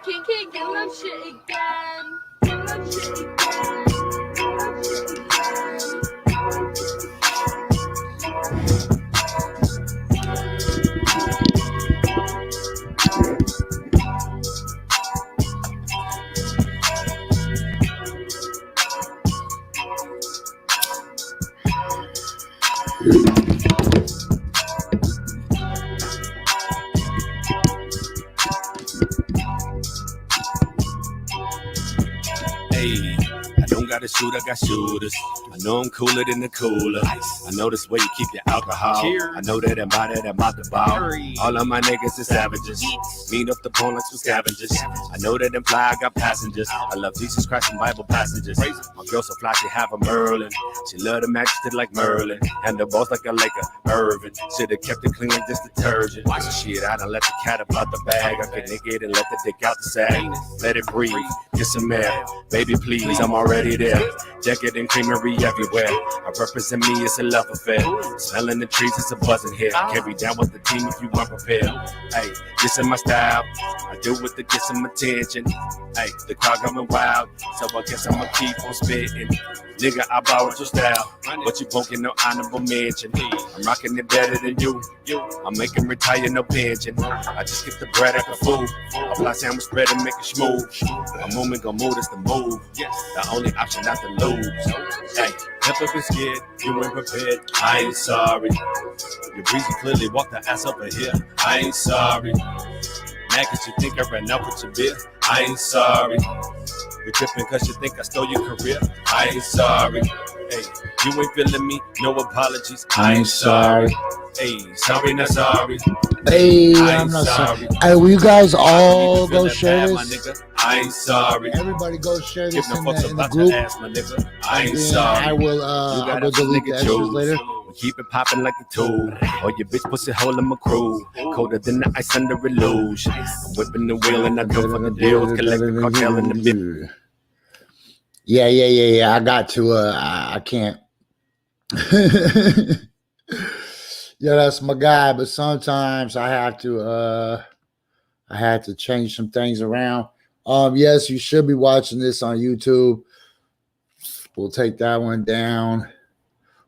King, get love shit again. Get love shit again. Get love shit Hey, I don't got a shoot, I got shooters. I know I'm cooler than the cooler. I know this way you keep your alcohol. I know that I'm out the ball. All of my niggas is savages. Mean up the pole like some scavengers. I know that them fly, I got passengers. I love Jesus Christ and Bible passages. My girl so fly, she have a Merlin. She love the majesty like Merlin. And the boss like a Laker, Irvin. Should've kept it clean like this detergent. Shit, I done let the cat up out the bag. I can nick it and let the dick out the sack. Let it breathe, get some air. Baby, please, I'm already there. Jacket and creamery everywhere. I represent me, it's a love affair. Smelling the trees, it's a buzzing here. Can't be down with the team if you weren't prepared. Hey, this is my style. I do it to get some attention. Hey, the car going wild, so I guess I'ma keep on spitting. Nigga, I borrowed your style, but you won't get no honorable mention. I'm rocking it better than you. I'm making retire no pension. I just get the bread like a fool. Apply sandwich bread and make it smooth. A movement gon' move, that's the move. The only option not to lose. Hey, never been scared, you ain't prepared. I ain't sorry. Your breezy clearly walked the ass up in here. I ain't sorry. Mad cause you think I ran out with your beer. I ain't sorry. You're tripping cause you think I stole your career. I ain't sorry. Hey, you ain't feeling me, no apologies. I ain't sorry. Hey, sorry, not sorry. Hey, I'm not sorry. Hey, will you guys all go share this? I ain't sorry. Everybody go share this in the group. I ain't sorry. I will delete the extras later. Keep it popping like a tool. Or your bitch pussy hole in my crew. Colder than the ice under illusion. I'm whipping the wheel and I go for the deals. Collect the cartel in the bit. Yeah. I got to. I can't. Yeah, that's my guy. But sometimes I have to change some things around. Yes, you should be watching this on YouTube. We'll take that one down.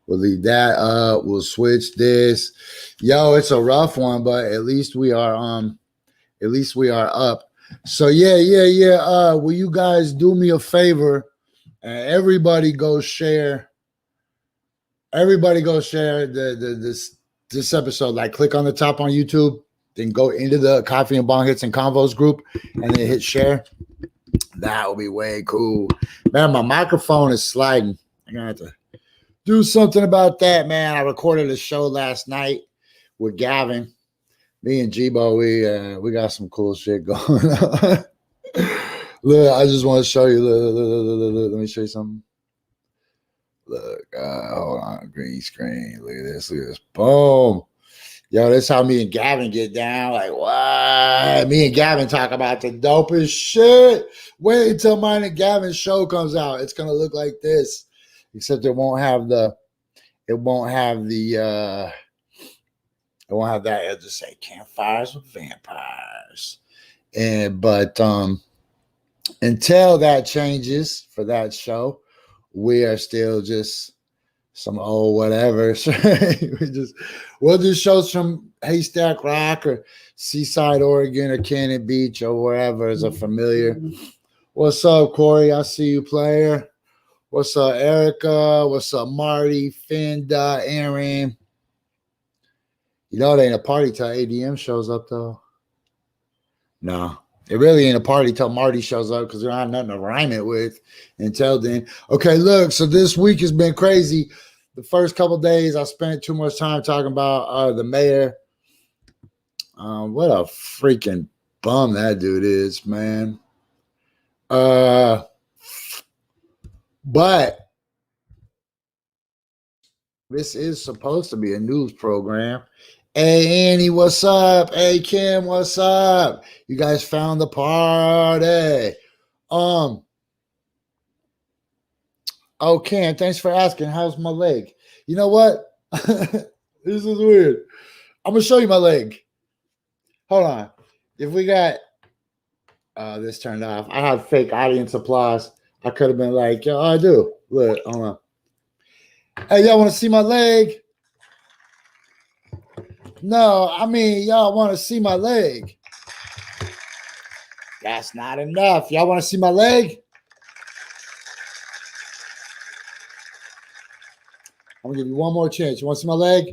We'll leave that up. We'll switch this. Yo, it's a rough one, but at least we are up. So yeah. Will you guys do me a favor and everybody go share? Everybody go share this episode. Like, click on the top on YouTube, then go into the Coffee and Bong Hits and Convos group, and then hit share. That would be way cool. Man, my microphone is sliding. I'm gonna have to do something about that, man. I recorded a show last night with Gavin. Me and Jibo, we got some cool shit going on. Look, I just want to show you. Look, let me show you something. Look, hold on, green screen. Look at this. Boom. Yo, that's how me and Gavin get down. Like, what? Me and Gavin talk about the dopest shit. Wait until mine and Gavin's show comes out. It's gonna look like this. Except it won't have that. It'll just say Campfires with Vampires. But until that changes for that show, we are still just some old whatever. We'll do shows from Haystack Rock or Seaside, Oregon, or Cannon Beach, or wherever is a familiar. What's up, Corey? I see you, player. What's up, Erica? What's up, Marty, Finda, Aaron? You know it ain't a party till ADM shows up, though. No, it really ain't a party till Marty shows up because we don't have nothing to rhyme it with until then. Okay, look, so this week has been crazy. The first couple of days, I spent too much time talking about the mayor. What a freaking bum that dude is, man. But this is supposed to be a news program. Hey, Annie, what's up? Hey, Kim, what's up? You guys found the party. Oh, Kim, thanks for asking. How's my leg? You know what? This is weird. I'm going to show you my leg. Hold on. If we got This turned off. I had fake audience applause. I could have been like, yo, I do. Look, hold on. Hey, y'all want to see my leg? No, I mean, y'all want to see my leg. That's not enough. Y'all want to see my leg? I'm going to give you one more chance. You want to see my leg?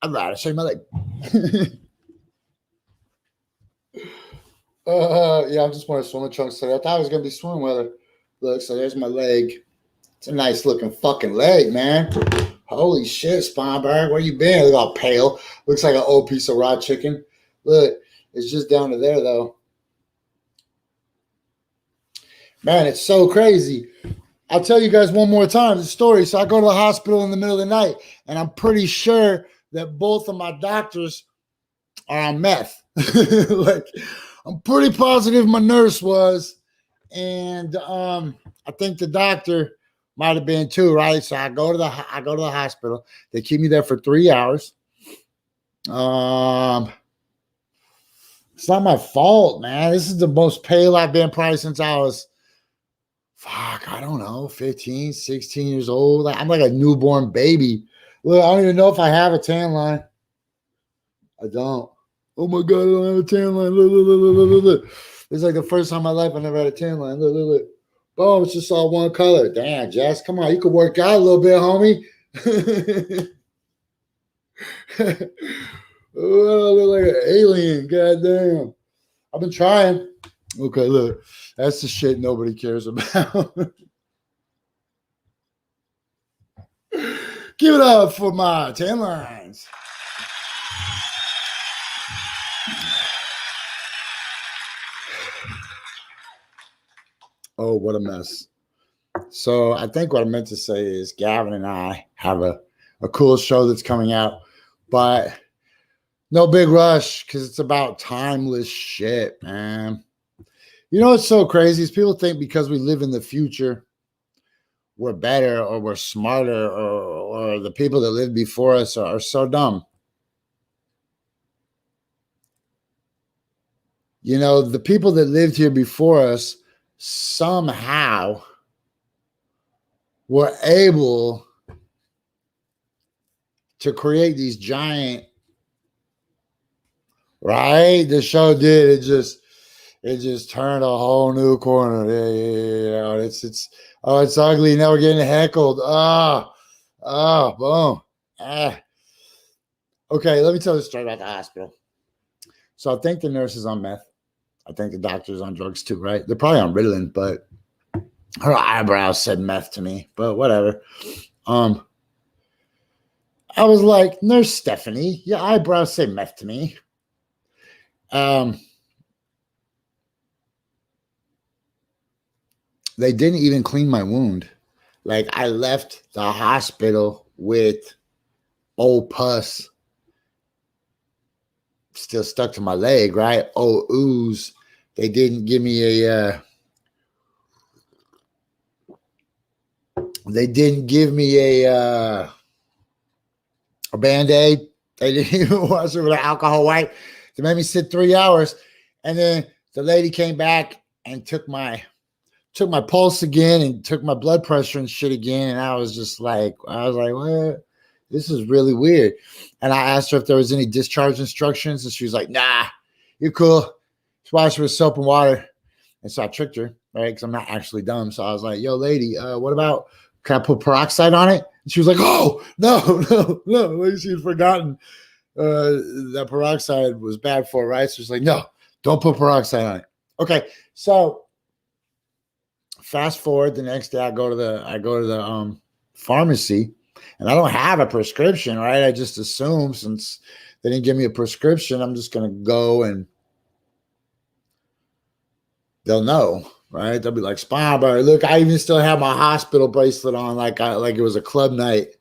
I'd rather show you my leg. Yeah, I'm just wearing swimming trunks today. I thought it was going to be swim weather. Look, so there's my leg. It's a nice looking fucking leg, man. Holy shit, Spawnberg. Where you been? Look all pale. Looks like an old piece of raw chicken. Look, it's just down to there, though. Man, it's so crazy. I'll tell you guys one more time the story. So I go to the hospital in the middle of the night, and I'm pretty sure that both of my doctors are on meth. Like, I'm pretty positive my nurse was, and I think the doctor might have been too, right? So I go to the hospital. They keep me there for 3 hours. It's not my fault, man. This is the most pale I've been probably since I was, I don't know, 15, 16 years old. I'm like a newborn baby. Look, I don't even know if I have a tan line. I don't. Oh my God, I don't have a tan line. Look. It's like the first time in my life I never had a tan line. Look. Boom, it's just all one color. Damn, Jess, come on. You could work out a little bit, homie. Oh, I look like an alien. Goddamn. I've been trying. Okay, look. That's the shit nobody cares about. Give it up for my tan lines. Oh, what a mess. So I think what I meant to say is Gavin and I have a cool show that's coming out, but no big rush because it's about timeless shit, man. You know what's so crazy is people think because we live in the future, we're better or we're smarter or the people that lived before us are so dumb. You know, the people that lived here before us somehow were able to create these giant, right? The show did. It just turned a whole new corner. Yeah. It's ugly. Now we're getting heckled. Boom. Okay, let me tell you a story about the hospital. So I think the nurse is on meth. I think the doctor's on drugs too, right? They're probably on Ritalin, but her eyebrows said meth to me, but whatever. I was like, Nurse Stephanie, your eyebrows say meth to me. They didn't even clean my wound. Like, I left the hospital with old pus still stuck to my leg, right? Old ooze. They didn't give me a Band-Aid. They didn't even wash it with an alcohol wipe. They made me sit 3 hours. And then the lady came back and took my pulse again and took my blood pressure and shit again. And I was like, what? This is really weird. And I asked her if there was any discharge instructions. And she was like, nah, you're cool. Just wash it with soap and water. And so I tricked her, right? Because I'm not actually dumb. So I was like, yo, lady, what about, can I put peroxide on it? And she was like, oh, no. Like she'd forgotten that peroxide was bad for her, right? So she's like, no, don't put peroxide on it. Okay, so fast forward the next day, I go to the pharmacy, and I don't have a prescription, right? I just assume since they didn't give me a prescription, I'm just gonna go and they'll know, right? They'll be like, Spy, look, I even still have my hospital bracelet on, like it was a club night.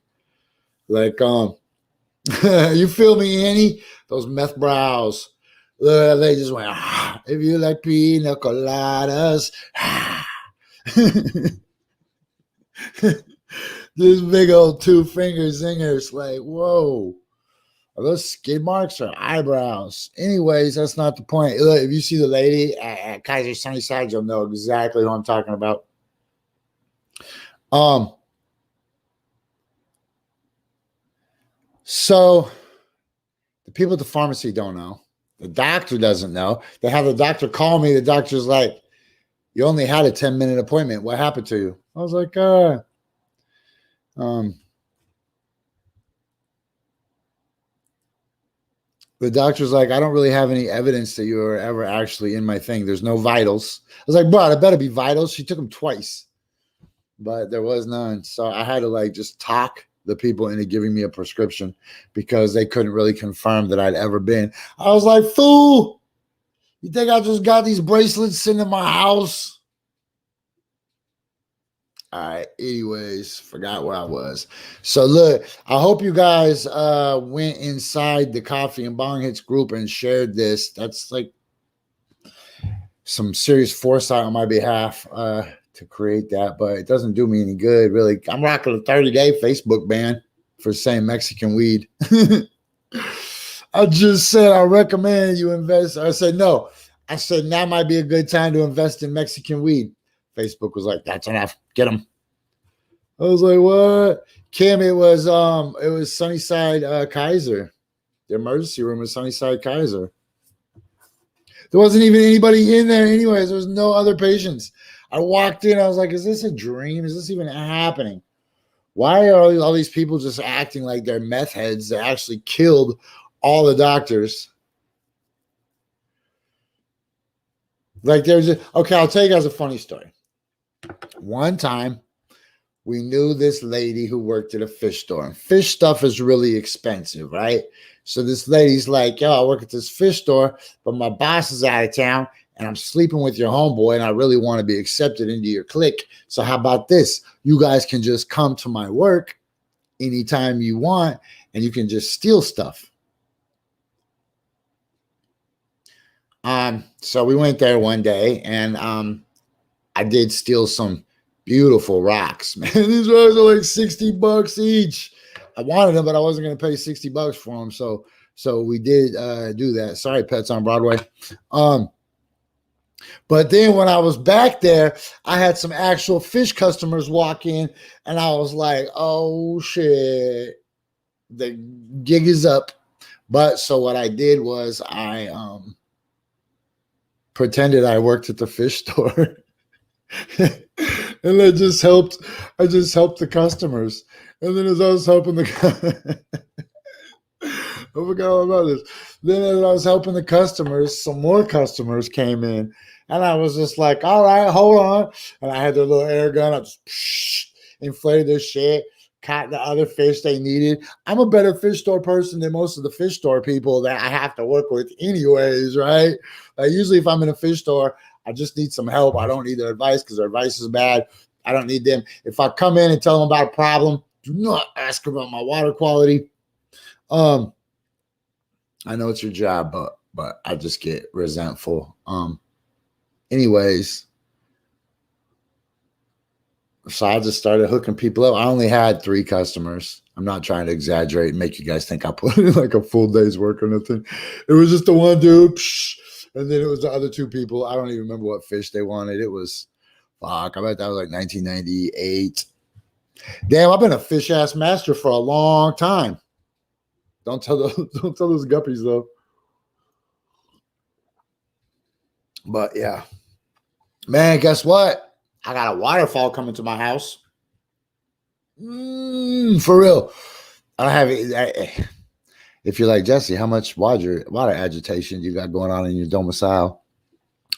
Like, you feel me, Annie? Those meth brows. They just went, if you like pina coladas. This big old 2-finger zingers. Like, whoa. Are those skid marks or eyebrows? Anyways, that's not the point. Look, if you see the lady at Kaiser Sunnyside, you'll know exactly who I'm talking about. So the people at the pharmacy don't know. The doctor doesn't know. They have the doctor call me. The doctor's like, you only had a 10-minute appointment. What happened to you? I was like, the doctor's like, I don't really have any evidence that you were ever actually in my thing. There's no vitals. I was like, bro, it better be vitals. She took them twice, but there was none. So I had to like just talk the people into giving me a prescription because they couldn't really confirm that I'd ever been. I was like, fool, you think I just got these bracelets sitting in my house? All right. Anyways, forgot where I was. So look, I hope you guys went inside the Coffee and Bong Hits group and shared this. That's like some serious foresight on my behalf to create that, but it doesn't do me any good, really. I'm rocking a 30-day Facebook ban for saying Mexican weed. I just said I recommend you invest. I said no. I said now might be a good time to invest in Mexican weed. Facebook was like, that's enough. Get them. I was like, what? Kim, it was Sunnyside Kaiser. The emergency room was Sunnyside Kaiser. There wasn't even anybody in there anyways. There was no other patients. I walked in. I was like, is this a dream? Is this even happening? Why are all these people just acting like they're meth heads that actually killed all the doctors? Like there's okay, I'll tell you guys a funny story. One time, we knew this lady who worked at a fish store. Fish stuff is really expensive, right? So this lady's like, yo, I work at this fish store, but my boss is out of town and I'm sleeping with your homeboy and I really want to be accepted into your clique. So how about this? You guys can just come to my work anytime you want and you can just steal stuff. So we went there one day and I did steal some beautiful rocks, man. These rocks are like $60 each. I wanted them, but I wasn't going to pay $60 for them. So we did do that. Sorry, Pets on Broadway. But then when I was back there, I had some actual fish customers walk in and I was like, oh shit, the gig is up. But so what I did was I pretended I worked at the fish store. And I just helped the customers. And then as I was helping the I forgot all about this. Then as I was helping the customers, some more customers came in. And I was just like, all right, hold on. And I had the little air gun. I just inflated their shit, caught the other fish they needed. I'm a better fish store person than most of the fish store people that I have to work with anyways, right? Like usually if I'm in a fish store, I just need some help. I don't need their advice because their advice is bad. I don't need them. If I come in and tell them about a problem, do not ask about my water quality. I know it's your job, but I just get resentful. Anyways, so I just started hooking people up. I only had 3 customers. I'm not trying to exaggerate and make you guys think I put in like a full day's work or nothing. It was just the one dude. And then it was the other 2 people. I don't even remember what fish they wanted. It was, fuck, I bet that was like 1998. Damn, I've been a fish ass master for a long time. Don't tell those guppies though. But yeah, man, guess what? I got a waterfall coming to my house. For real. I don't have it. If you're like, Jesse, how much water agitation you got going on in your domicile?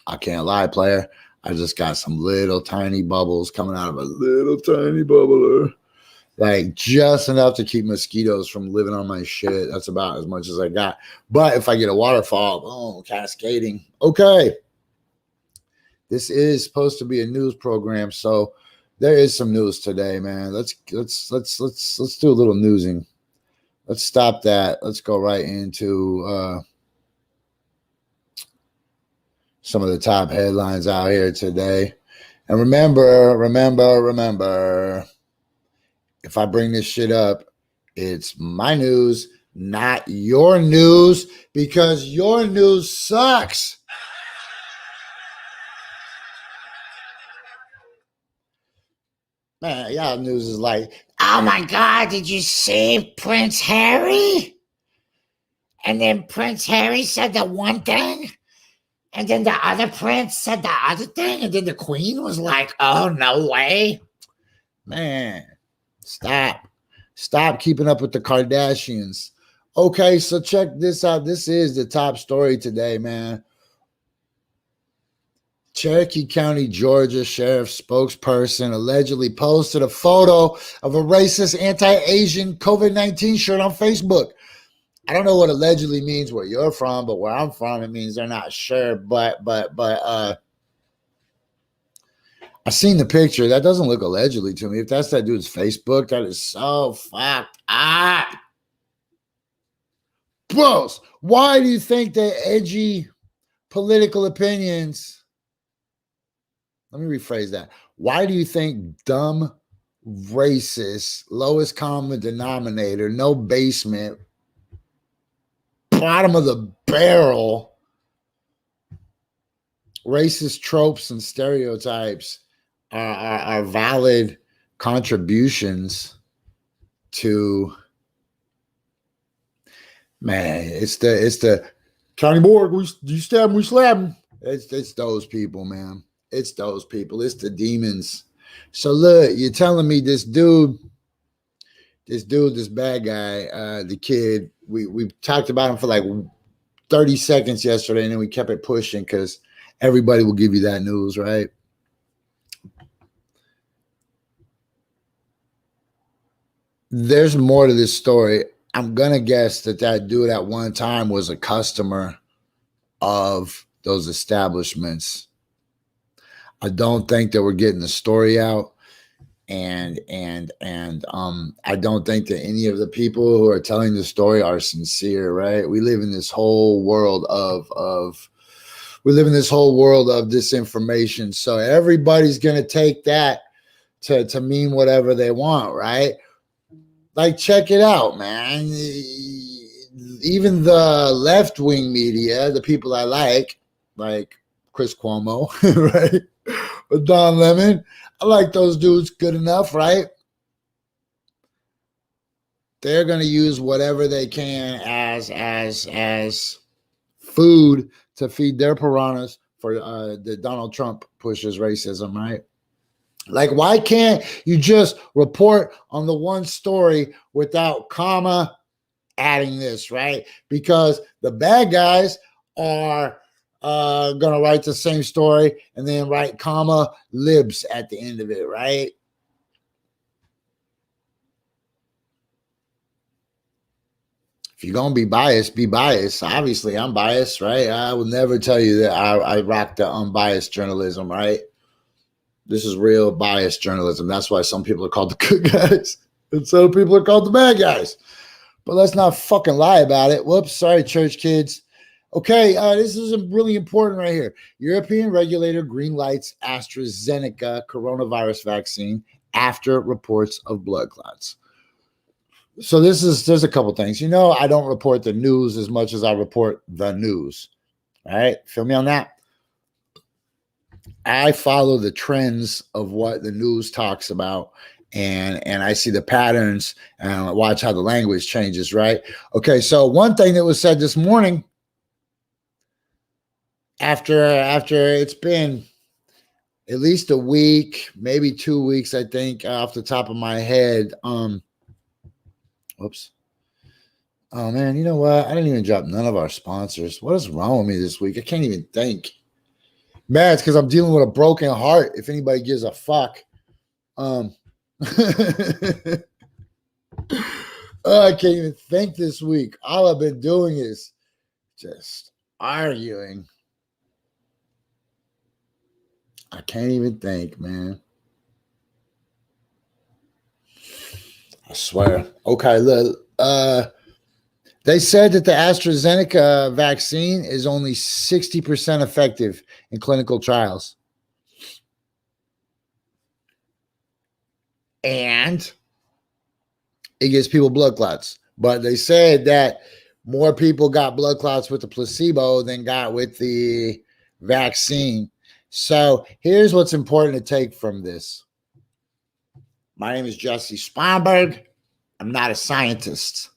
I can't lie, player. I just got some little tiny bubbles coming out of a little tiny bubbler. Like just enough to keep mosquitoes from living on my shit. That's about as much as I got. But if I get a waterfall, boom, cascading. Okay. This is supposed to be a news program, so there is some news today, man. Let's do a little newsing. Let's stop that. Let's go right into some of the top headlines out here today. And remember, if I bring this shit up, it's my news, not your news, because your news sucks. Man, y'all news is like, oh my God, did you see Prince Harry? And then Prince Harry said the one thing, and then the other prince said the other thing, and then the queen was like, oh, no way. Man, stop. Stop keeping up with the Kardashians. Okay, so check this out. This is the top story today, man. Cherokee County, Georgia sheriff spokesperson allegedly posted a photo of a racist anti-Asian COVID-19 shirt on Facebook. I don't know what allegedly means where you're from, but where I'm from, it means they're not sure. But I seen the picture. That doesn't look allegedly to me. If that's that dude's Facebook, that is so fucked up. Bros, why do you think that edgy political opinions? Let me rephrase that. Why do you think dumb, racist, lowest common denominator, no basement, bottom of the barrel, racist tropes and stereotypes are valid contributions to, man, it's the county board. You stab them, we slap them. It's those people, man. It's those people. It's the demons. So look, you're telling me this bad guy, the kid, we talked about him for like 30 seconds yesterday, and then we kept it pushing because everybody will give you that news, right? There's more to this story. I'm going to guess that dude at one time was a customer of those establishments. I don't think that we're getting the story out. And I don't think that any of the people who are telling the story are sincere, right? We live in this whole world of disinformation. So everybody's going to take that to mean whatever they want, right? Like, check it out, man. Even the left-wing media, the people I like Chris Cuomo, right? Or Don Lemon, I like those dudes good enough, right? They're going to use whatever they can as food to feed their piranhas for the Donald Trump pushes racism, right? Like, why can't you just report on the one story without comma adding this, right? Because the bad guys are going to write the same story and then write comma libs at the end of it, right? If you're going to be biased, be biased. Obviously, I'm biased, right? I will never tell you that I rock the unbiased journalism, right? This is real biased journalism. That's why some people are called the good guys and some people are called the bad guys. But let's not fucking lie about it. Whoops, sorry, church kids. Okay, this is really important right here. European regulator greenlights AstraZeneca coronavirus vaccine after reports of blood clots. So there's a couple things. You know, I don't report the news as much as I report the news. All right, feel me on that? I follow the trends of what the news talks about, and I see the patterns and watch how the language changes, right? Okay, so one thing that was said this morning, after it's been at least a week, maybe 2 weeks, I think, off the top of my head. Whoops. Oh man, you know what? I didn't even drop none of our sponsors. What is wrong with me this week? I can't even think. Man, it's because I'm dealing with a broken heart. If anybody gives a fuck. I can't even think this week. All I've been doing is just arguing. I can't even think, man. I swear. Okay, look. They said that the AstraZeneca vaccine is only 60% effective in clinical trials. And it gives people blood clots. But they said that more people got blood clots with the placebo than got with the vaccine. So here's what's important to take from this. My name is Jessie Sponberg. I'm not a scientist.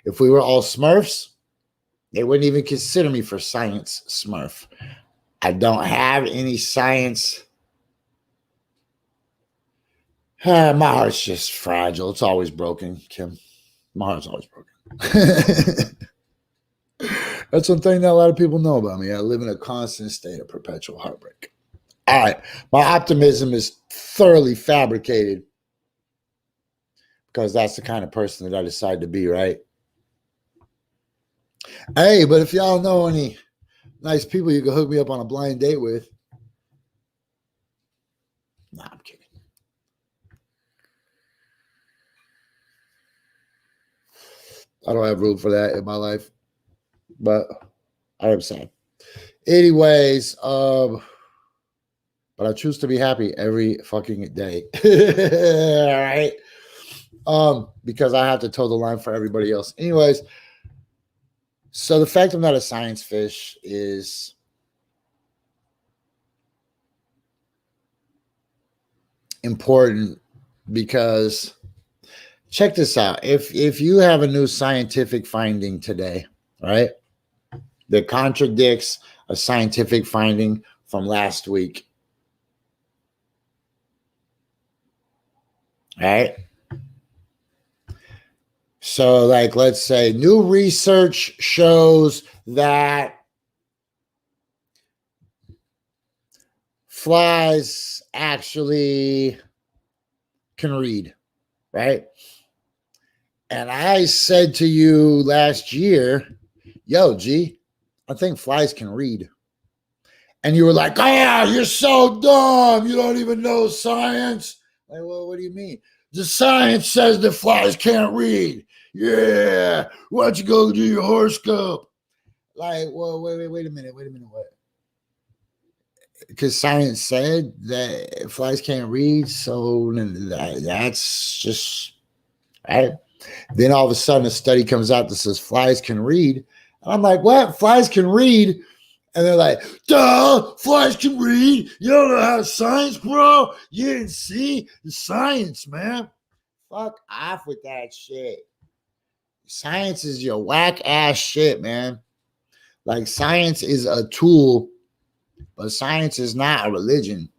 If we were all Smurfs, they wouldn't even consider me for science Smurf. I don't have any science. My heart's just fragile. It's always broken, Kim. My heart's always broken. That's one thing that a lot of people know about me. I live in a constant state of perpetual heartbreak. All right. My optimism is thoroughly fabricated because that's the kind of person that I decide to be, right? Hey, but if y'all know any nice people you can hook me up on a blind date with. Nah, I'm kidding. I don't have room for that in my life, but I am sad. Anyways, but I choose to be happy every fucking day. All right. Because I have to toe the line for everybody else. Anyways, so the fact I'm not a science fish is important because check this out. If you have a new scientific finding today, right, that contradicts a scientific finding from last week, right? So, like, let's say new research shows that flies actually can read, right? And I said to you last year, yo, G, I think flies can read. And you were like, you're so dumb. You don't even know science. Like, well, what do you mean? The science says that flies can't read. Yeah. Why don't you go do your horoscope? Like, well, wait a minute. What? Because science said that flies can't read. So that's just, right? Then all of a sudden a study comes out that says flies can read. And I'm like, what? Flies can read? And they're like, duh, flies can read. You don't know how to science, bro. You didn't see the science, man. Fuck off with that shit. Science is your whack ass shit, man. Like, science is a tool, but science is not a religion.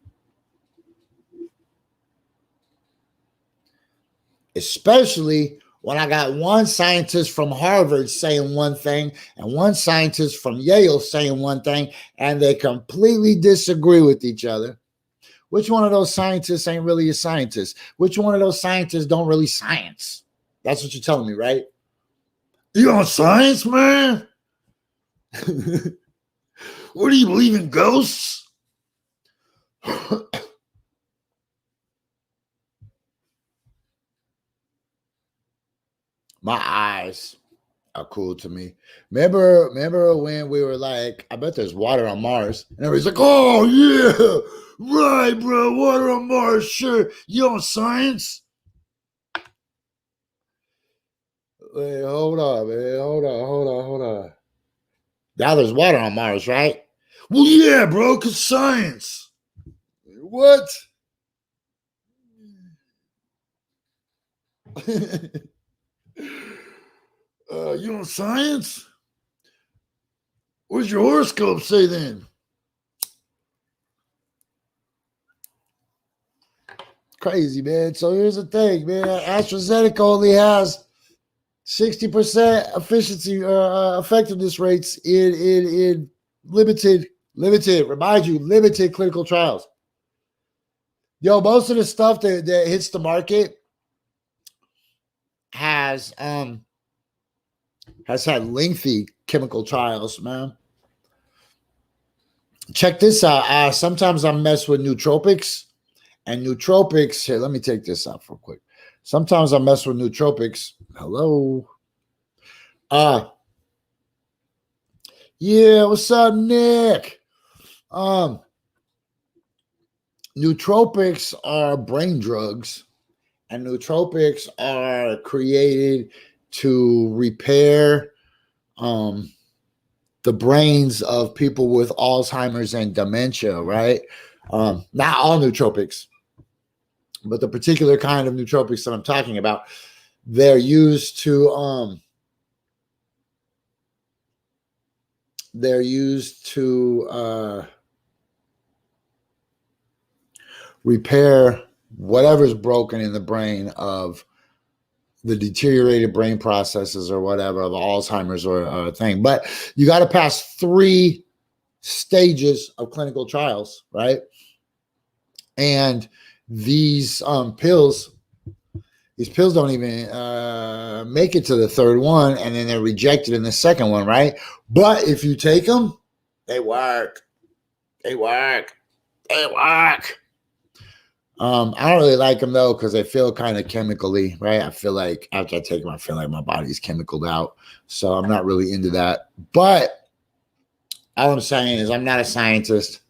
Especially when I got one scientist from Harvard saying one thing and one scientist from Yale saying one thing, and they completely disagree with each other. Which one of those scientists ain't really a scientist? Which one of those scientists don't really science? That's what you're telling me, right? You on science, man? What do you believe in, ghosts? My eyes are cool to me. Remember when we were like, I bet there's water on Mars. And everybody's like, oh, yeah, right, bro, water on Mars, sure. You on science? Wait, hold on, man. Hold on. Now there's water on Mars, right? Well, yeah, bro, because science. What? You on science? What's your horoscope say then? Crazy, man. So here's the thing, man. AstraZeneca only has 60% efficiency effectiveness rates in limited, remind you, limited clinical trials. Yo, most of the stuff that hits the market has had lengthy chemical trials, man. Check this out. Sometimes I mess with nootropics, and nootropics. Here, let me take this out real quick. Sometimes I mess with nootropics. Hello. Yeah, what's up, Nick? Nootropics are brain drugs, And nootropics are created to repair the brains of people with Alzheimer's and dementia, right? Not all nootropics, but the particular kind of nootropics that I'm talking about, they're used to repair whatever's broken in the brain of the deteriorated brain processes or whatever, of Alzheimer's or thing. But you got to pass 3 stages of clinical trials, right? And these pills don't even make it to the 3rd one, and then they're rejected in the 2nd one, right? But if you take them, they work. They work. They work. I don't really like them though, because they feel kind of chemically, right? I feel like after I take them, I feel like my body's chemicaled out. So I'm not really into that. But all I'm saying is I'm not a scientist.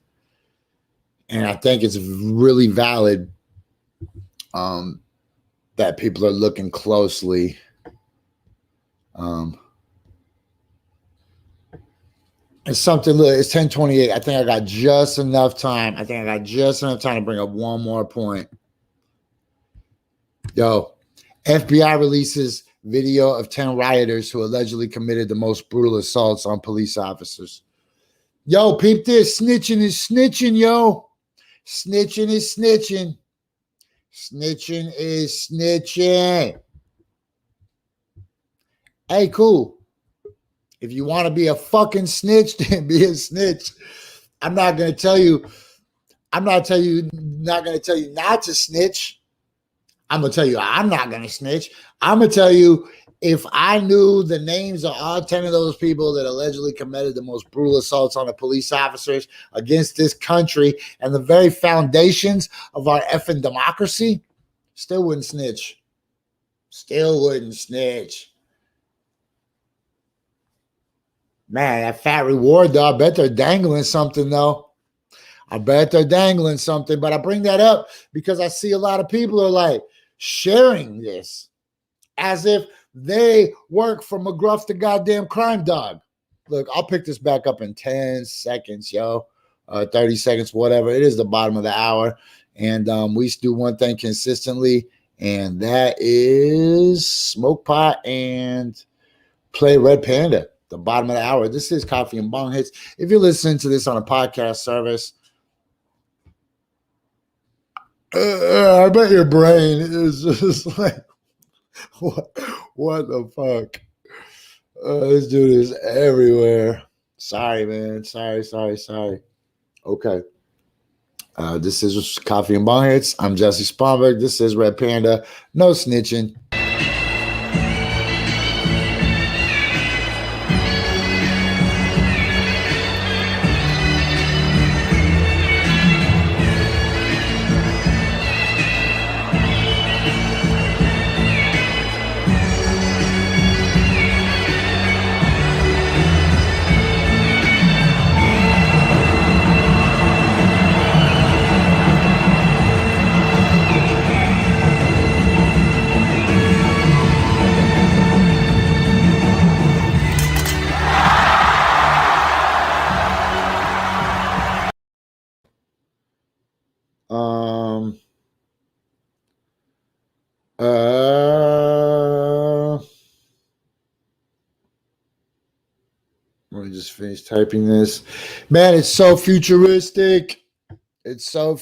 And I think it's really valid that people are looking closely. It's something, look, it's 10:28. I think I got just enough time. To bring up one more point. Yo, FBI releases video of 10 rioters who allegedly committed the most brutal assaults on police officers. Yo, peep this. Snitching is snitching, yo. Snitching is snitching. Snitching is snitching. Hey, cool. If you want to be a fucking snitch, then be a snitch. I'm not going to tell you not to snitch. I'm going to tell you I'm not going to snitch. I'm going to tell you, if I knew the names of all 10 of those people that allegedly committed the most brutal assaults on the police officers against this country and the very foundations of our effing democracy, still wouldn't snitch. Still wouldn't snitch. Man, that fat reward, though, I bet they're dangling something, though. But I bring that up because I see a lot of people are like sharing this as if they work for McGruff the goddamn crime dog. Look, I'll pick this back up in 10 seconds, yo. 30 seconds, whatever. It is the bottom of the hour. And we do one thing consistently, and that is smoke pot and play Red Panda. The bottom of the hour. This is Coffee and Bong Hits. If you're listening to this on a podcast service, I bet your brain is just like, what the fuck? This dude is everywhere. Sorry, man. Sorry. Okay. This is Coffee and Bong Hits. I'm Jessie Sponberg. This is Red Panda. No snitching. Let me just finish typing this. Man, it's so futuristic. Yo.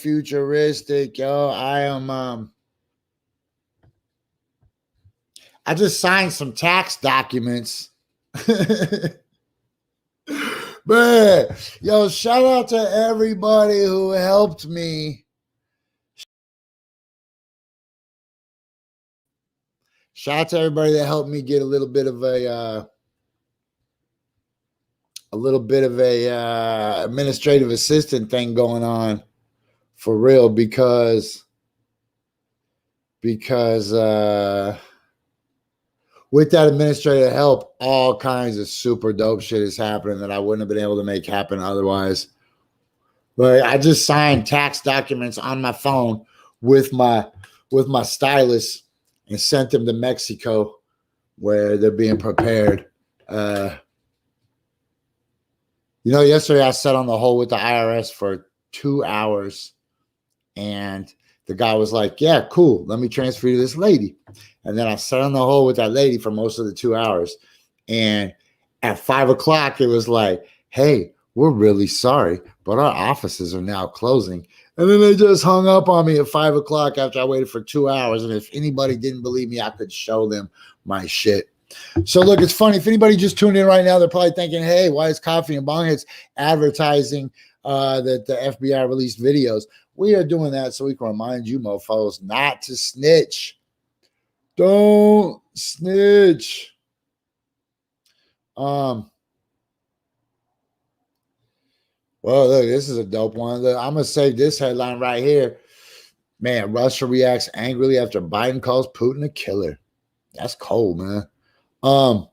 I just signed some tax documents. Man, yo, shout out to everybody who helped me. Shout out to everybody that helped me get a little bit of a administrative assistant thing going on, for real, because with that administrative help, all kinds of super dope shit is happening that I wouldn't have been able to make happen otherwise. But I just signed tax documents on my phone with my with my stylist and sent them to Mexico where they're being prepared. Yesterday I sat on the hold with the IRS for 2 hours, and the guy was like, yeah, cool, let me transfer you to this lady. And then I sat on the hold with that lady for most of the 2 hours. And at 5 o'clock, it was like, hey, we're really sorry, but our offices are now closing. And then they just hung up on me at 5 o'clock after I waited for 2 hours. And if anybody didn't believe me, I could show them my shit. So look, it's funny. If anybody just tuned in right now, they're probably thinking, hey, why is Coffee and Bong Hits advertising that the FBI released videos? We are doing that so we can remind you mofos not to snitch. Don't snitch. Well, look, this is a dope one. Look, I'm going to save this headline right here. Man, Russia reacts angrily after Biden calls Putin a killer. That's cold, man. Whoa.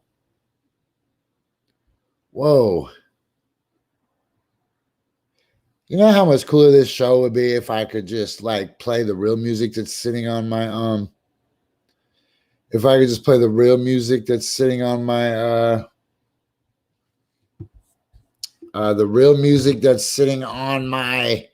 You know how much cooler this show would be if I could just like play the real music that's sitting on my if I could just play the real music that's sitting on my the real music that's sitting on my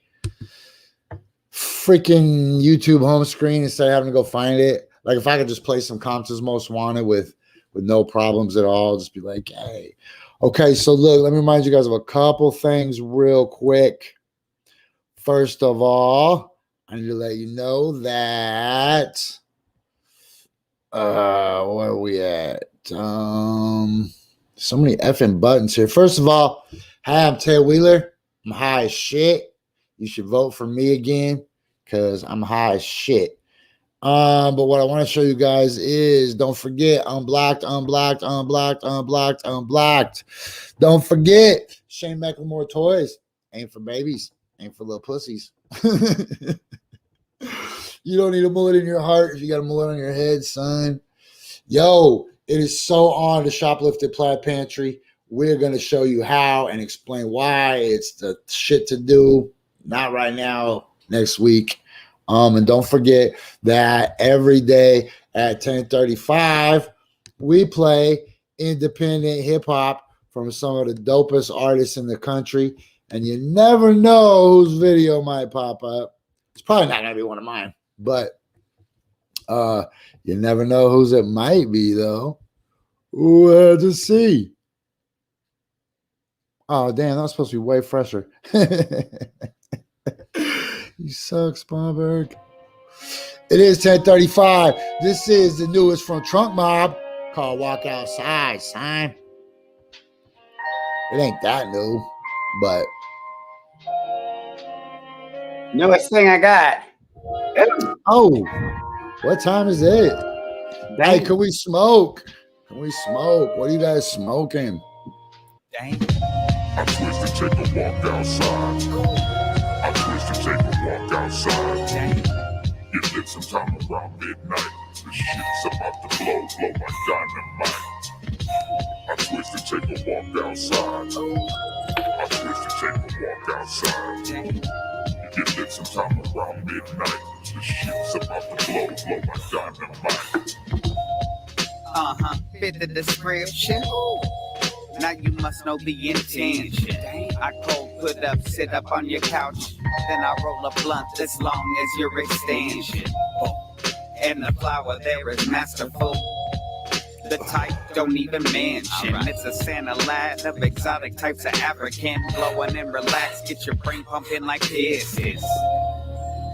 freaking YouTube home screen instead of having to go find it. Like if I could just play some Compton's Most Wanted with no problems at all, just be like, hey. Okay, so look, let me remind you guys of a couple things real quick. First of all, I need to let you know that where are we at? So many effing buttons here. First of all, hi, I'm Ted Wheeler. I'm high as shit. You should vote for me again because I'm high as shit. But what I want to show you guys is don't forget unblocked. Don't forget Shane McLemore toys. Ain't for babies, ain't for little pussies. You don't need a mullet in your heart if you got a mullet on your head, son. Yo, it is so on the Shoplifted Plaid Pantry. We're going to show you how and explain why. It's the shit to do. Not right now, next week. And don't forget that every day at 10:35, we play independent hip hop from some of the dopest artists in the country. And you never know whose video might pop up. It's probably not going to be one of mine, but you never know whose it might be, though. We'll have to see. Oh, damn, that was supposed to be way fresher. You suck, Spawnberg. It is 10:35. This is the newest from Trunk Mob called Walk Outside, son. It ain't that new, but Newest thing I got. oh, what time is it? Dang. Hey, can we smoke? Can we smoke? What are you guys smoking? Dang. I twist to take a walk outside. I twist to take a walk outside. Dang. It lit sometime around midnight. The shit's about to blow like dynamite. I twist to take a walk outside. I twist to take a walk outside. Dang. It lit sometime around midnight. The shit's about to blow like dynamite. Fit the description. Now you must know the intention. I cold put up, sit up on your couch. Then I roll a blunt as long as your extension. And the flower there is masterful. The type don't even mention. It's a Santa line of exotic types of African. Blowing and relax, get your brain pumping like this.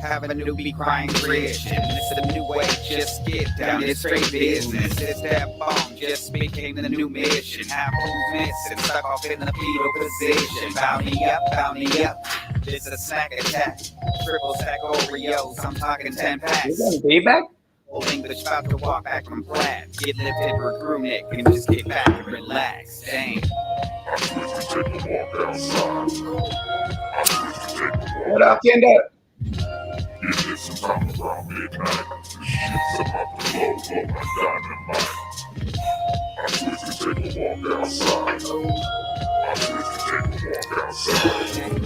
Have a newbie crying Christian. It's a new way, just get down to straight business. It's that bomb, just became the new mission. Have who's missing, stuck off in the fetal position. Bounty up. This a snack attack. Triple stack Oreos, I'm talking 10 packs. Feedback? Old English about to walk back from flat. Get lifted with crew neck and just get back and relax. Dang. I twist to take a walk outside. I twist to take a walk. What up, Kendo? It lit sometime around midnight. The shit's about to blow like dynamite. I twist to take a walk outside. I twist to take a walk outside.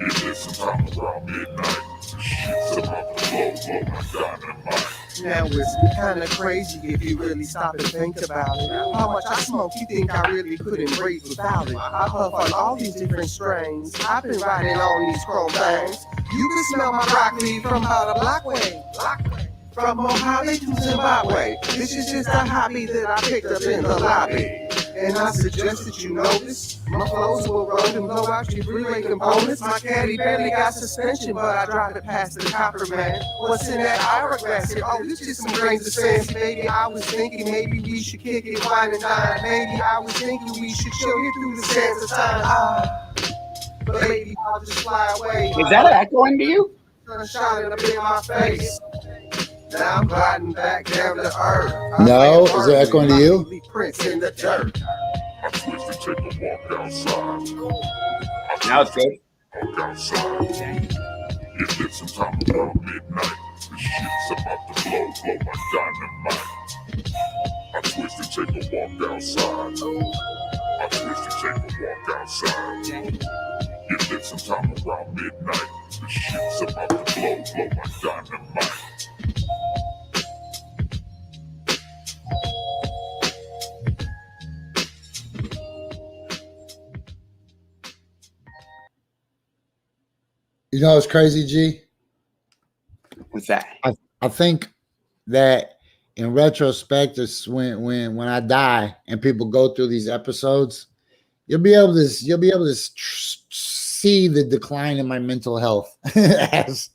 It lit sometime around midnight. The shit's about to blow like dynamite. dynamite. Now it's kinda crazy if you really stop and think about it. How much I smoke, you think I really couldn't breathe without it? I puff on all these different strains. I've been riding on these chrome things. You can smell my broccoli from about a block way. From Mojave to Zimbabwe. This is just a hobby that I picked up in the lobby. And I suggest that you notice my flows will roll and blow out your three-way components. My caddy barely got suspension, but I drive it past the copper man. What's in that hourglass here? Oh, it's just some grains of sand. Maybe I was thinking maybe we should kick it, wine and dine. Maybe I was thinking we should chill here through the sands of time. But maybe I'll just fly away. Is that echoing to you? Sun shining up in my face. Now I'm gliding back down to earth. No, is it echoing to you? Prints in the dirt. I twist and take a walk outside. Now it's good. Walk outside. It hit sometime around midnight. The shit's about to blow like dynamite. I twist and take a walk outside. I twist and take a walk outside. It hit sometime around midnight. The shit's about to blow like dynamite. You know what's crazy, G? What's that? I think that in retrospect, it's when I die and people go through these episodes, you'll be able to see the decline in my mental health as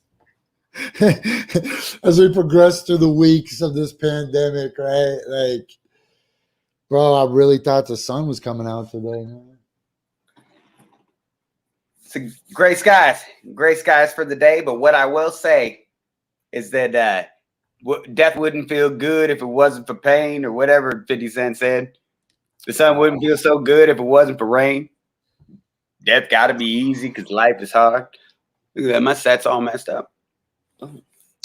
we progress through the weeks of this pandemic, right? Like, bro, I really thought the sun was coming out today, man. It's gray skies for the day. But what I will say is that death wouldn't feel good if it wasn't for pain, or whatever 50 Cent said. The sun wouldn't feel so good if it wasn't for rain. Death got to be easy because life is hard. Look at that, my stats all messed up.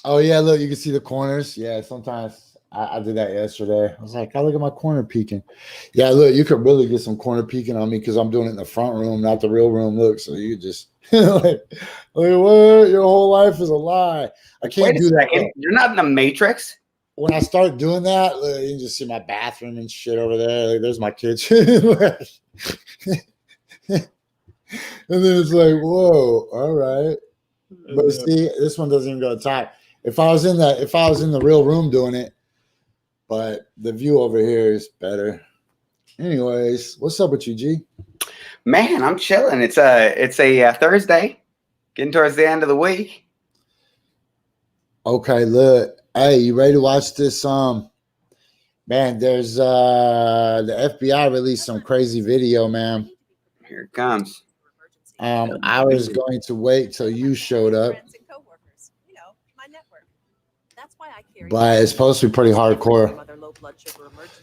Oh yeah, look, you can see the corners. Yeah, sometimes I did that yesterday. I was like, I look at my corner peeking. Yeah, look, you could really get some corner peeking on me because I'm doing it in the front room, not the real room. Look, so you just like what? Your whole life is a lie. I can't do that. You're not in the Matrix. When I start doing that, look, you can just see my bathroom and shit over there. Like, there's my kitchen. And then it's like, whoa, all right. But see, this one doesn't even go to top. If I was in the real room doing it, but the view over here is better. Anyways, what's up with you, G? Man, I'm chilling. It's a Thursday, getting towards the end of the week. Okay, look. Hey, you ready to watch this? Man, there's the FBI released some crazy video, man. Here it comes. I was going to wait till you showed up, but it's supposed to be pretty hardcore.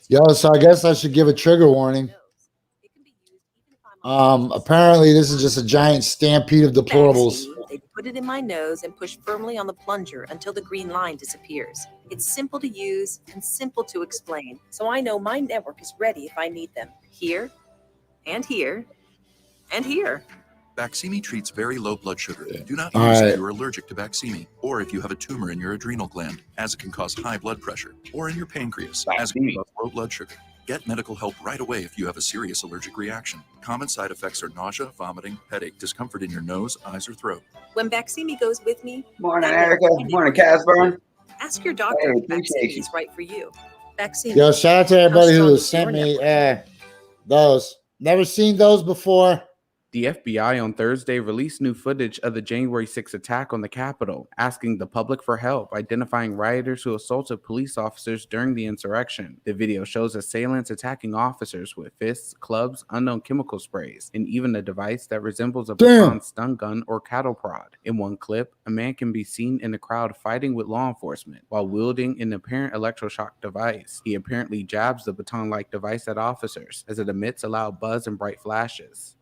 Yo, so I guess I should give a trigger warning. Apparently this is just a giant stampede of deplorables. They put it in my nose and push firmly on the plunger until the green line disappears. It's simple to use and simple to explain, so I know my network is ready if I need them. Here, and here, and here. Baqsimi treats very low blood sugar. Do not use if you're allergic to Baqsimi, or if you have a tumor in your adrenal gland, as it can cause high blood pressure, or in your pancreas, as it can cause low blood sugar. Get medical help right away if you have a serious allergic reaction. Common side effects are nausea, vomiting, headache, discomfort in your nose, eyes, or throat. When Baqsimi goes with me... Morning, Erica. Morning, Casburn. Ask your doctor if Baqsimi is right for you. Baqsimi. Yo, shout out to everybody who sent me those. Never seen those before. The FBI on Thursday released new footage of the January 6th attack on the Capitol, asking the public for help identifying rioters who assaulted police officers during the insurrection. The video shows assailants attacking officers with fists, clubs, unknown chemical sprays, and even a device that resembles a baton stun gun or cattle prod. In one clip, a man can be seen in the crowd fighting with law enforcement while wielding an apparent electroshock device. He apparently jabs the baton-like device at officers as it emits a loud buzz and bright flashes.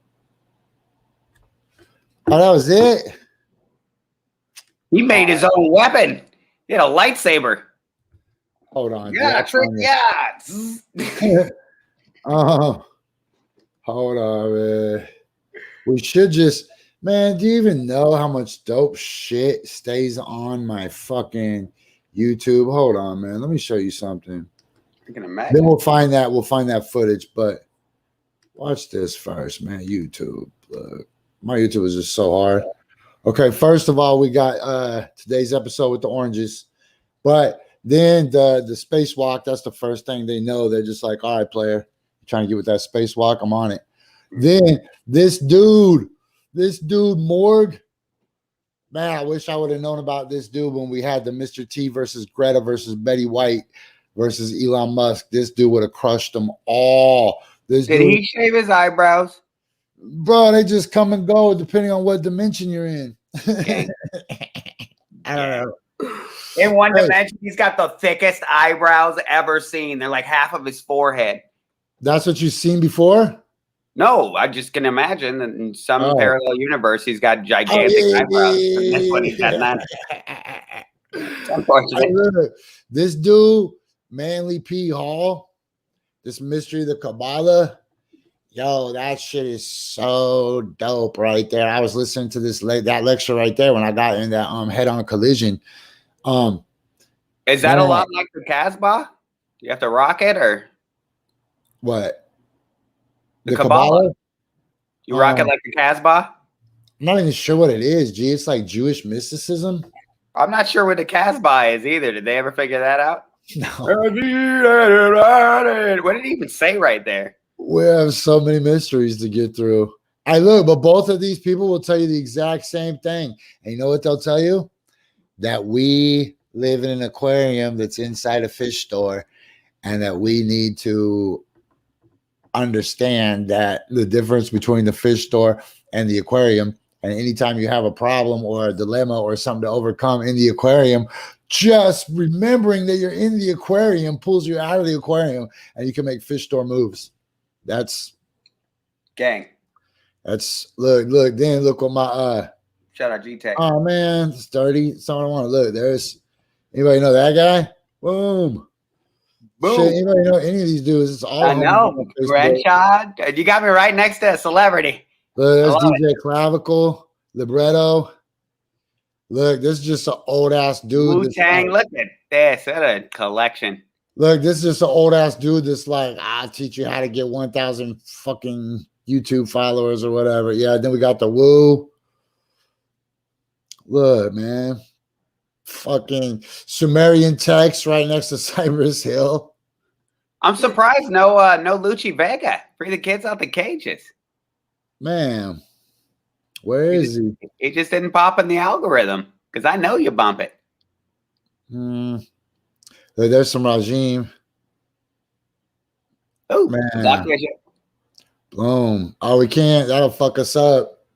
Oh, that was it? He made his own weapon. He had a lightsaber. Hold on. Yeah, trick, yeah. Oh, hold on, man. We should just, man, do you even know how much dope shit stays on my fucking YouTube. Hold on, man. Let me show you something. I can imagine. Then we'll find that footage. But watch this first, man. YouTube. Look, my YouTube is just so hard. Okay, first of all, we got today's episode with the oranges. But then the spacewalk, that's the first thing they know. They're just like, all right, player, you're trying to get with that spacewalk, I'm on it. Then this dude, Morg. Man, I wish I would have known about this dude when we had the Mr. T versus Greta versus Betty White versus Elon Musk. This dude would have crushed them all. Did he shave his eyebrows? Bro, they just come and go depending on what dimension you're in. I don't know. In one dimension, he's got the thickest eyebrows ever seen. They're like half of his forehead. That's what you've seen before? No, I just can imagine that in some parallel universe, he's got gigantic eyebrows. And that's what he's got now. Unfortunately. This dude, Manly P. Hall, this Mystery of the Kabbalah, yo, that shit is so dope right there. I was listening to that lecture right there when I got in that head-on collision. Is that a lot like the Casbah? You have to rock it or what? The Kabbalah? You rock it like the Casbah? I'm not even sure what it is, G. It's like Jewish mysticism. I'm not sure what the Casbah is either. Did they ever figure that out? No. What did he even say right there? We have so many mysteries to get through. I look, but both of these people will tell you the exact same thing. And you know what they'll tell you? That we live in an aquarium that's inside a fish store and that we need to understand that the difference between the fish store and the aquarium, and anytime you have a problem or a dilemma or something to overcome in the aquarium, just remembering that you're in the aquarium pulls you out of the aquarium and you can make fish store moves. That's gang. That's look, then look what my shout out G-Tech. Oh man, it's dirty. Someone want to look. There's anybody know that guy? Boom. Boom. Shit, anybody know any of these dudes? It's all I know. Grandchild. You got me right next to a celebrity. Look, that's DJ Clavicle, Libretto. Look, this is just an old ass dude. Wu-Tang, look at this. What a collection. Look, this is just an old ass dude that's like, I'll teach you how to get 1,000 fucking YouTube followers or whatever. Yeah, then we got the Woo. Look, man. Fucking Sumerian text right next to Cypress Hill. I'm surprised no Lucci Vega. Free the kids out the cages. Man, where is he? He just didn't pop in the algorithm because I know you bump it. There's some regime. Oh, man. Boom. Oh, we can't. That'll fuck us up.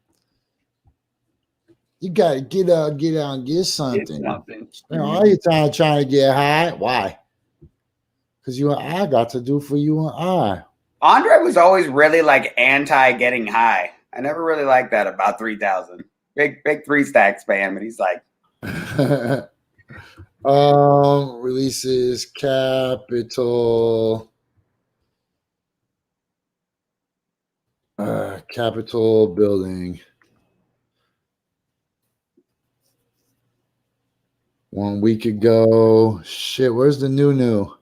You got to get out and get something. Man, all your time trying to get high. Why? Because you and I got to do for you and I. Andre was always really like anti getting high. I never really liked that about 3000. Big 3 Stacks fan, but he's like releases Capitol building. 1 week ago. Shit, where's the new?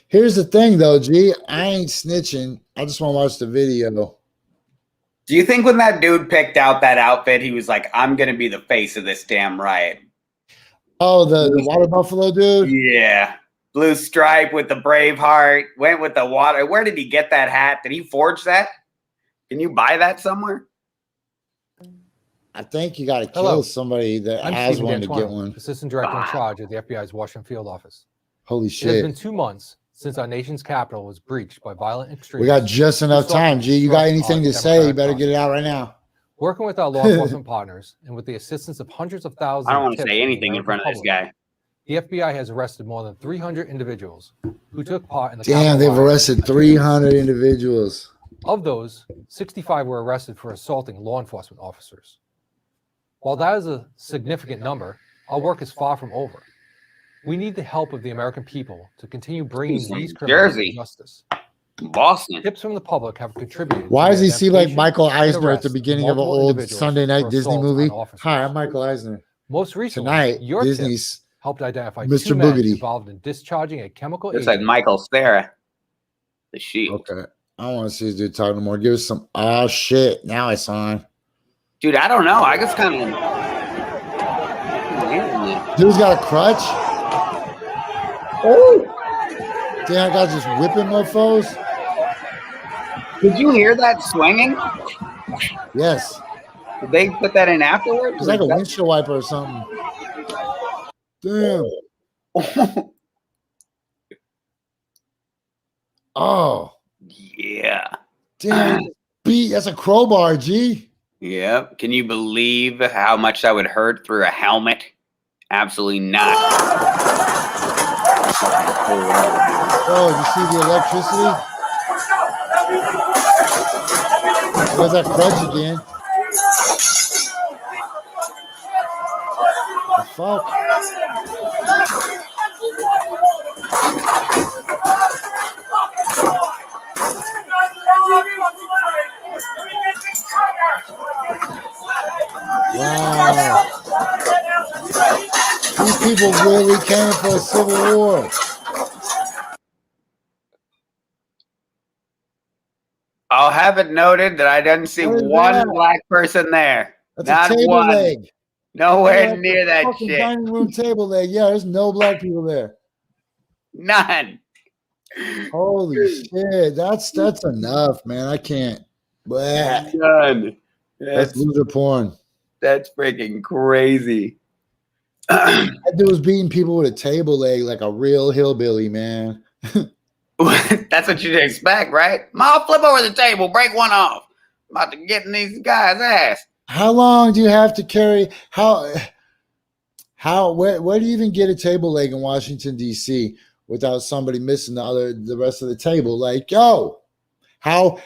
Here's the thing, though, G. I ain't snitching. I just want to watch the video. Do you think when that dude picked out that outfit, he was like, I'm going to be the face of this damn riot? Oh, the water buffalo dude? Yeah. Blue stripe with the Braveheart. Went with the water. Where did he get that hat? Did he forge that? Can you buy that somewhere? I think you got to kill somebody that has one to get one. Assistant Director in charge of the FBI's Washington field office. Holy shit. It has been 2 months since our nation's capital was breached by violent extremists. We got just enough time, G. You got anything to say? You better get it out right now. Working with our law enforcement partners and with the assistance of hundreds of thousands. I don't want to say anything in front of this guy. The FBI has arrested more than 300 individuals who took part in the. Damn, they've arrested 300 individuals. Of those, 65 were arrested for assaulting law enforcement officers. While that is a significant number, our work is far from over. We need the help of the American people to continue bringing these criminals to justice. Boston. Tips from the public have contributed. Why does he seem like Michael Eisner at the beginning of an old Sunday night Disney movie? Hi, I'm Michael Eisner. Most recently, Tonight, your tip Disney's helped identify Mr. 2 men Boogity. involved in discharging a chemical Looks agent. like Michael Cera, the Shield. Okay. I don't want to see this dude talking no more. Give us some. Oh, shit. Now it's on. Dude, I don't know. I just kind of. Dude's got a crutch. Oh. Damn, I got just whipping mofos. Did you hear that swinging? Yes. Did they put that in afterwards? It's like a windshield wiper or something. Damn. Oh. Yeah. Damn. Beat. That's a crowbar, G. Yep. Can you believe how much that would hurt through a helmet? Absolutely not. Oh, you see the electricity? There's that crutch again. The fuck? Wow. These people really came for a civil war. I'll have it noted that I didn't see one black person there. That's Not a table one. leg. Nowhere near that fucking shit. dining room table leg. Yeah, there's no black people there. None. Holy shit. That's enough, man. I can't. Bleh. None. That's loser porn. That's freaking crazy. That dude was beating people with a table leg like a real hillbilly, man. That's what you'd expect, right? I'll flip over the table, break one off. I'm about to get in these guys' ass. How long do you have to carry? Where do you even get a table leg in Washington, D.C. without somebody missing the rest of the table? Like, yo, how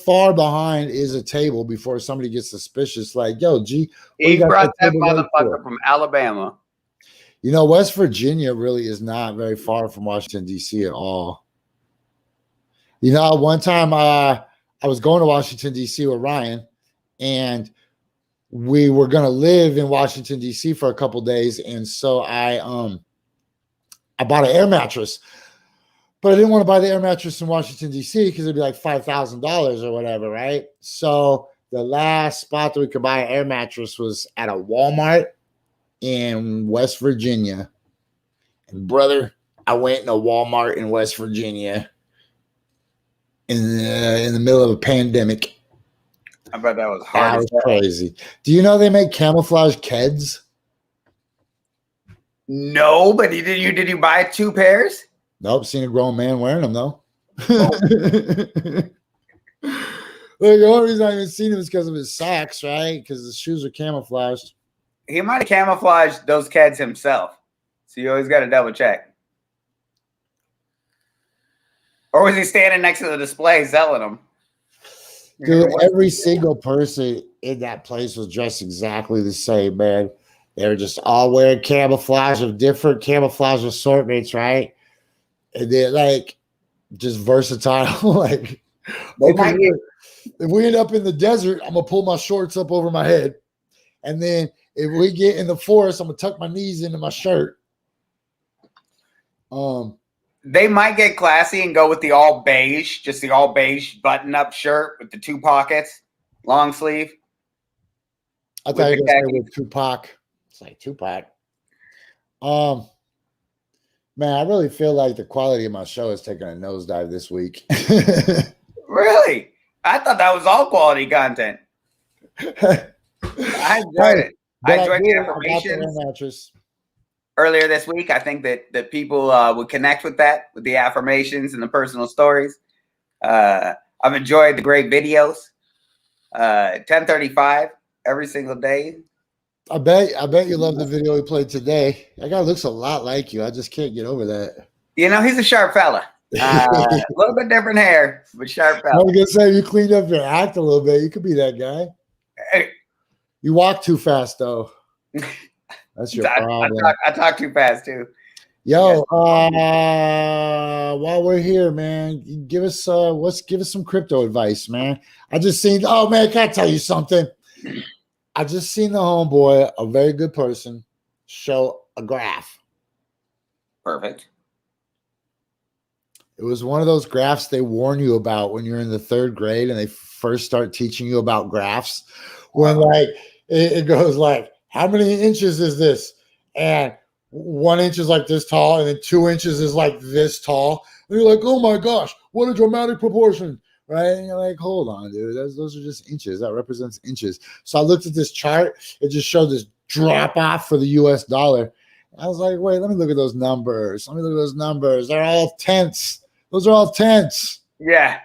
far behind is a table before somebody gets suspicious? Like, yo, G, he brought that motherfucker from Alabama. You know, West Virginia really is not very far from Washington, D.C. at all. You know, one time I was going to Washington, D.C. with Ryan, and we were going to live in Washington, D.C. for a couple days. And so I bought an air mattress, but I didn't want to buy the air mattress in Washington, D.C. because it'd be like $5,000 or whatever, right? So the last spot that we could buy an air mattress was at a Walmart in West Virginia. And brother, I went in a Walmart in West Virginia in the middle of a pandemic. I bet that was hard. That was crazy. Do you know they make camouflage Keds? No, but did you buy 2 pairs? Nope, seen a grown man wearing them though. Oh. Well, the only reason I haven't seen him is because of his socks, right? Because the shoes are camouflaged. He might have camouflaged those Keds himself. So you always got to double check. Or was he standing next to the display selling them? Dude, every single person in that place was dressed exactly the same, man. They were just all wearing camouflage of different camouflage assortments, right? And they're like just versatile. Like, okay, if we end up in the desert, I'm gonna pull my shorts up over my head. And then if we get in the forest, I'm gonna tuck my knees into my shirt. They might get classy and go with the all beige, just the all beige button-up shirt with the 2 pockets, long sleeve. I thought you were going to say with Tupac. It's like Tupac. Man, I really feel like the quality of my show is taking a nosedive this week. Really? I thought that was all quality content. I enjoyed it. I enjoyed the affirmations. Earlier this week, I think that people would connect with that, with the affirmations and the personal stories. I've enjoyed the great videos. 10:35 every single day. I bet you love the video we played today. That guy looks a lot like you. I just can't get over that. You know, he's a sharp fella. A little bit different hair, but sharp fella. I was gonna say you cleaned up your act a little bit. You could be that guy. Hey. You walk too fast though. That's your problem. I talk too fast too. Yo, while we're here, man, give us some crypto advice, man. I just seen. Oh man, can I tell you something? I just seen the homeboy, a very good person, show a graph. Perfect. It was one of those graphs they warn you about when you're in the 3rd grade and they first start teaching you about graphs. When like it goes like, how many inches is this? And 1 inch is like this tall, and then 2 inches is like this tall. And you're like, oh my gosh, what a dramatic proportion, right? And you're like, hold on, dude, those are just inches. That represents inches. So I looked at this chart. It just showed this drop off for the US dollar. I was like, wait, let me look at those numbers. They're all tenths. Those are all tenths. Yeah.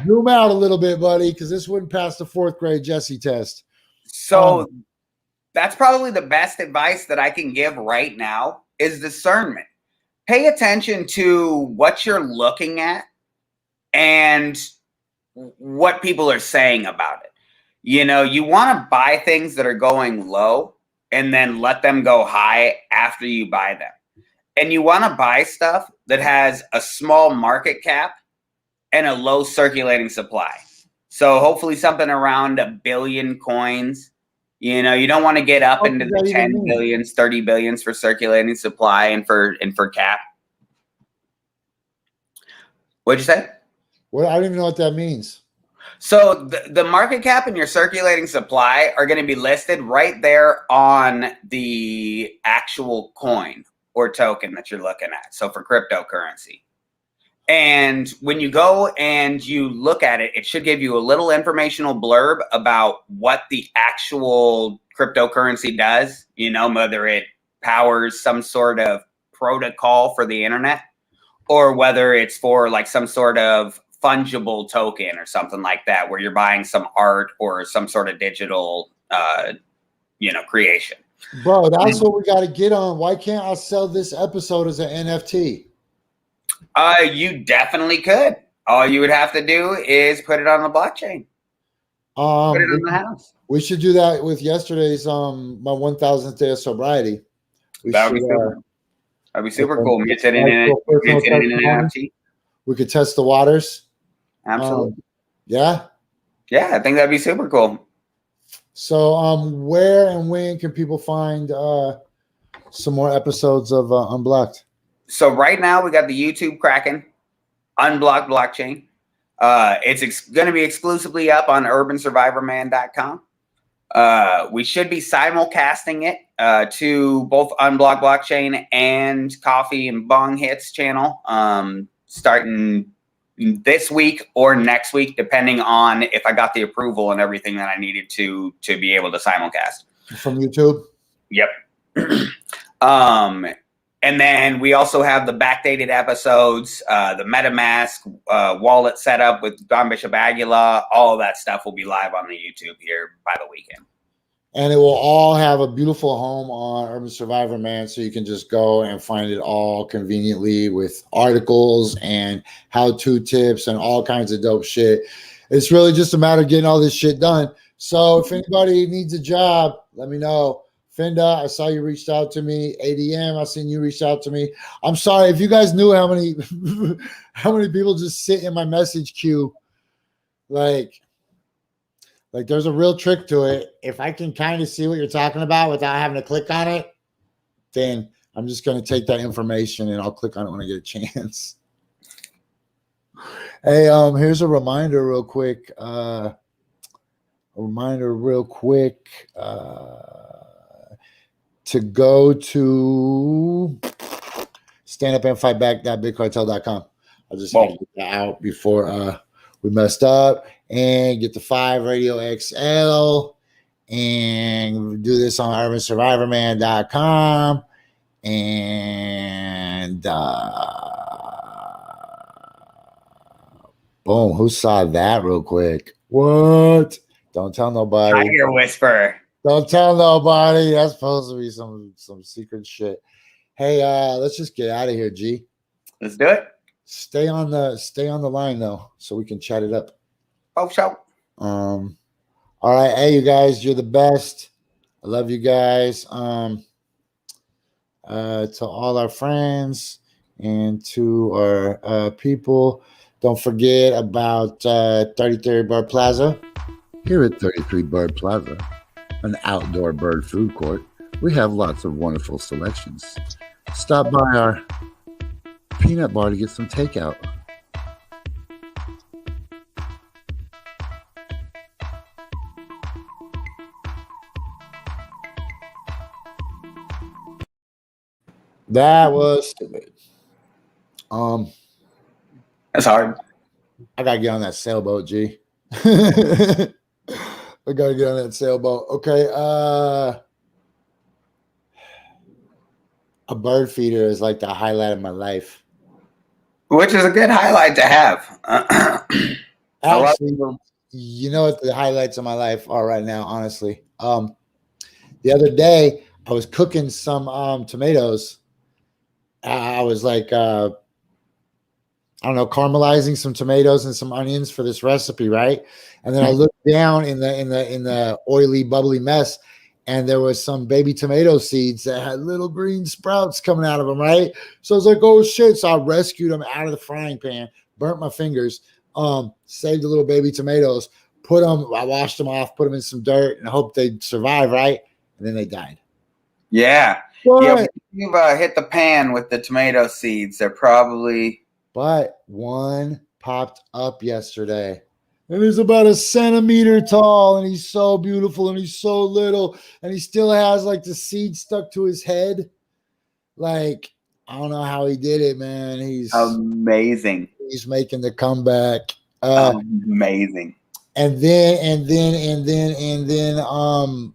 Zoom out a little bit, buddy, because this wouldn't pass the 4th grade Jessie test. So that's probably the best advice that I can give right now is discernment. Pay attention to what you're looking at and what people are saying about it. You know, you want to buy things that are going low and then let them go high after you buy them. And you want to buy stuff that has a small market cap and a low circulating supply. So hopefully something around 1 billion coins. You know, you don't want to get up into the 10 billions, 30 billions for circulating supply and for cap. What'd you say? Well, I don't even know what that means. So the market cap and your circulating supply are going to be listed right there on the actual coin or token that you're looking at. So for cryptocurrency. And when you go and you look at it, it should give you a little informational blurb about what the actual cryptocurrency does, you know, whether it powers some sort of protocol for the internet or whether it's for like some sort of fungible token or something like that, where you're buying some art or some sort of digital, creation. Bro, that's what we got to get on. Why can't I sell this episode as an NFT? You definitely could. All you would have to do is put it on the blockchain. Put it on the house. We should do that with yesterday's my 1000th day of sobriety. That'd be super cool. Get it in an NFT. We could test the waters. Absolutely. Yeah, I think that'd be super cool. So, where and when can people find some more episodes of Unblocked? So right now we got the YouTube cracking, Unblocked Blockchain. It's going to be exclusively up on urbansurvivorman.com. We should be simulcasting it to both Unblocked Blockchain and Coffee and Bong Hits channel starting this week or next week, depending on if I got the approval and everything that I needed to be able to simulcast. From YouTube? Yep. And then we also have the backdated episodes, the MetaMask wallet setup with Don Bishop Aguila. All of that stuff will be live on the YouTube here by the weekend. And it will all have a beautiful home on Urban Survivor Man, so you can just go and find it all conveniently with articles and how-to tips and all kinds of dope shit. It's really just a matter of getting all this shit done. So if anybody needs a job, let me know. Finda, I saw you reached out to me. ADM, I seen you reached out to me. I'm sorry if you guys knew how many people just sit in my message queue. Like there's a real trick to it. If I can kind of see what you're talking about without having to click on it, then I'm just going to take that information and I'll click on it when I get a chance. Hey, here's a reminder real quick. To go to standupandfightback.bigcartel.com. I'll just get that out before we messed up, and get the 5 Radio XL, and do this on urbansurvivorman.com. And boom, who saw that real quick? What? Don't tell nobody. Tiger Whisperer. Don't tell nobody. That's supposed to be some secret shit. Hey, let's just get out of here, G. Let's do it. Stay on the line though, so we can chat it up. Oh, sure. All right. Hey, you guys, you're the best. I love you guys. To all our friends and to our people, don't forget about 33 Bird Plaza. Here at 33 Bird Plaza, an outdoor bird food court, we have lots of wonderful selections. Stop by our peanut bar to get some takeout. That was stupid. That's hard. I gotta get on that sailboat, G. I gotta get on that sailboat. Okay. A bird feeder is like the highlight of my life. Which is a good highlight to have. Actually, you know what the highlights of my life are right now, honestly. The other day I was cooking some tomatoes. I was like I don't know, caramelizing some tomatoes and some onions for this recipe, right? And then I looked down in the oily, bubbly mess, and there was some baby tomato seeds that had little green sprouts coming out of them, right? So I was like, oh shit. So I rescued them out of the frying pan, burnt my fingers, saved the little baby tomatoes, I washed them off, put them in some dirt and hoped they'd survive, right? And then they died. Yeah. What? Yeah, you've hit the pan with the tomato seeds. They're probably... But one popped up yesterday. And he's about a centimeter tall, and he's so beautiful, and he's so little, and he still has like the seed stuck to his head. Like, I don't know how he did it, man. He's amazing. He's making the comeback. Amazing. And then,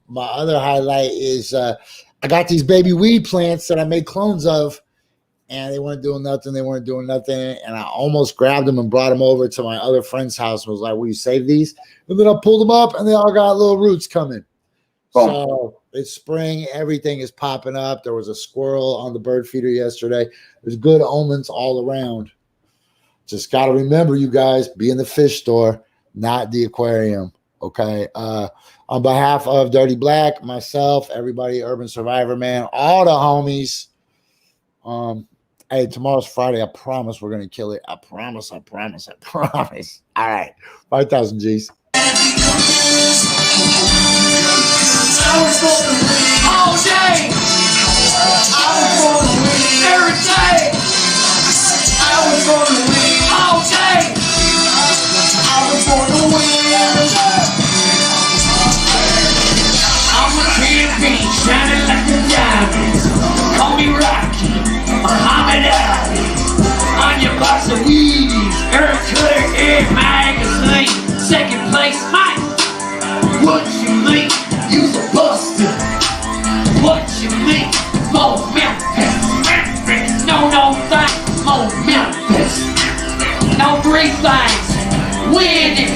my other highlight is I got these baby weed plants that I made clones of. And they weren't doing nothing. And I almost grabbed them and brought them over to my other friend's house and was like, will you save these? And then I pulled them up and they all got little roots coming. Boom. So it's spring. Everything is popping up. There was a squirrel on the bird feeder yesterday. There's good omens all around. Just got to remember, you guys, be in the fish store, not the aquarium. Okay. On behalf of Dirty Black, myself, everybody, Urban Survivor, man, all the homies. Hey, tomorrow's Friday. I promise we're going to kill it. I promise. All right. 5,000 G's. I was going to win all day. I was going to win every day. I was going to win all day. I was going to win. I'm a champion, shining like a diamond. Call me Rocky. Muhammad Ali, on your box of Wheaties, Earth Cutter, Air Magazine, second place, Mike. What you mean? You's a buster. What you mean? More Memphis. No thing. More Memphis. No three things. Winning.